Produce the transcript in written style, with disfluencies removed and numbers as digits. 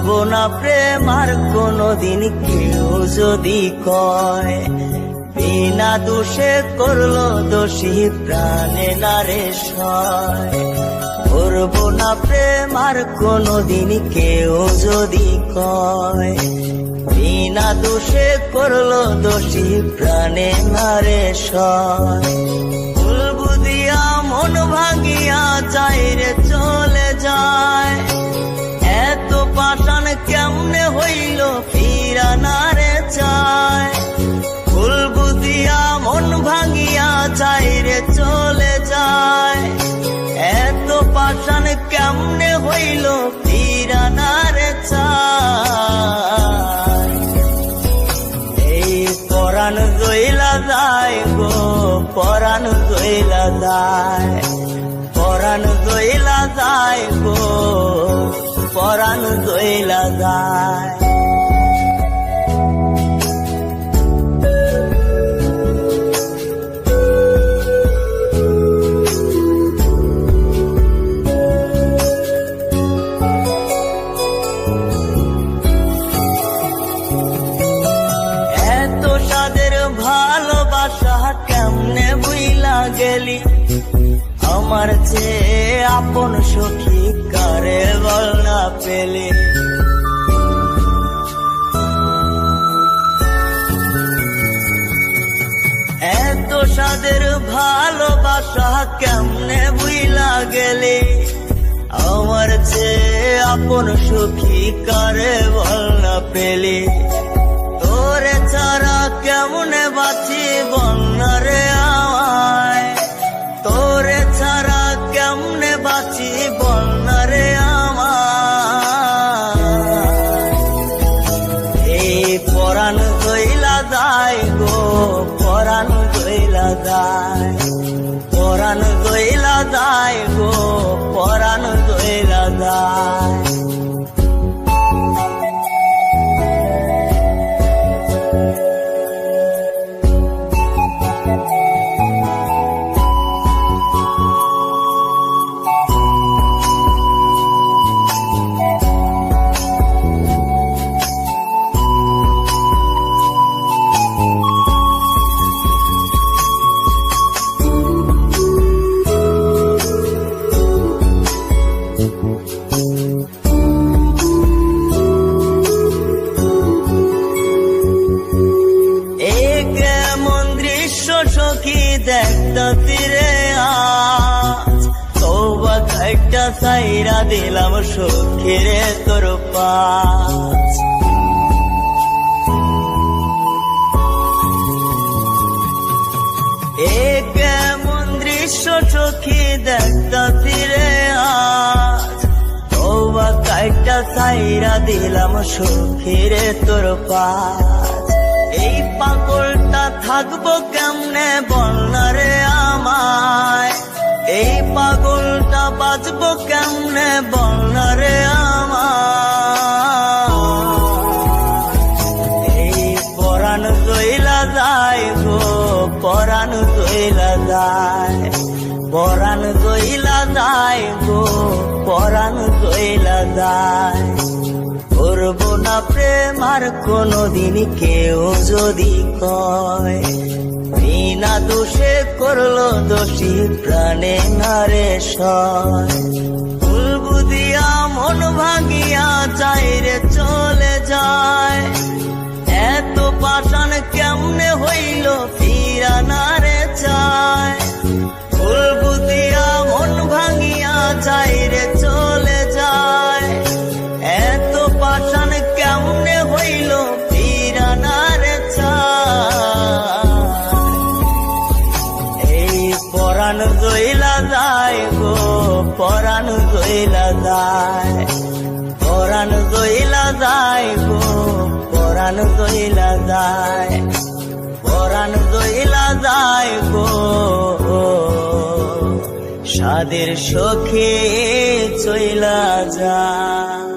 ভুলবো না প্রেম আর কোনোদিন কেউ যদি কয়, বিনা দোষে করলো দোষী প্রাণে নারে সয়। ভুলবো না প্রেম আর কোনোদিন কেউ যদি কয়, বিনা দোষে করলো দোষী প্রাণে নারে সয়। ভুল বুঝিয়া মন ভাঙিয়া যায় রে চলে যায়, এত পাষাণ কেমনে হইল ফিরা না রে চায়। ভুল বুঝিয়া মন ভাঙিয়া যায় রে চলে যায়, এত পাষাণ কেমনে হইল ফিরা না রে চায়। এই পরাণ গইলা যায় গো, পরাণ গইলা যায়, পরাণ গইলা যায় গো, পরাণ গইলা যায়। এত সাদের ভালোবাসা কেমনে বুইলা গেলি, আমার চেয়ে আপন সখী কারে বল না পেলে। এত সাদের ভালোবাসা কেমনে বুইলা গেলে, আমার চেয়ে আপন সখী কারে বল না পেলে। তোরে ছাড়া কেমনে বাঁচি বল না রে আমায়, তোরে ছাড়া কেমনে বাঁচি বল না রে আমায়। এই পরাণ গইলা যায় গো, পরাণ গইলা যায়, পরাণ গইলা যায় গো, পরাণ গইলা যায়। সখী দেখতা তীরে আজ, তওবা খাইটা সাইরা দিলাম সখীরে তোর পাশ। এ কেমন দৃশ্য সখী দেখতা তীরে আজ, তওবা খাইটা সাইরা দিলাম সখীরে তোর পাশ। এই পাগলটা থাকবো কেমনে বল না রে আমায়, এই পাগলটা বাঁচবো কেমনে বল না রে আমায়। এই পরাণ গইলা যায় গো, পরাণ গইলা যায়, পরাণ গইলা যায় গো, পরাণ গইলা যায়। করবো না প্রেম আর কোনোদিন কেউ যদি কয়, বিনা দোষে করলো দোষী প্রাণে নারে সয়। ভুল বুঝিয়া মন ভাঙিয়া যায় রে চলে যায়, এত পাষাণ কেমনে হইল ফিরা না রে চায়। ভুল বুঝিয়া মন ভাঙিয়া যায় রে চলে যায়, এত পাষাণ কেমনে হইল ফিরা না রে চায়। এই পরাণ গইলা যায় গো, পরাণ গইলা যায়, পরাণ গইলা যায় গো, পরাণ গইলা যায়, পরাণ গইলা যায় গো। সাদের সখী চইলা যায়।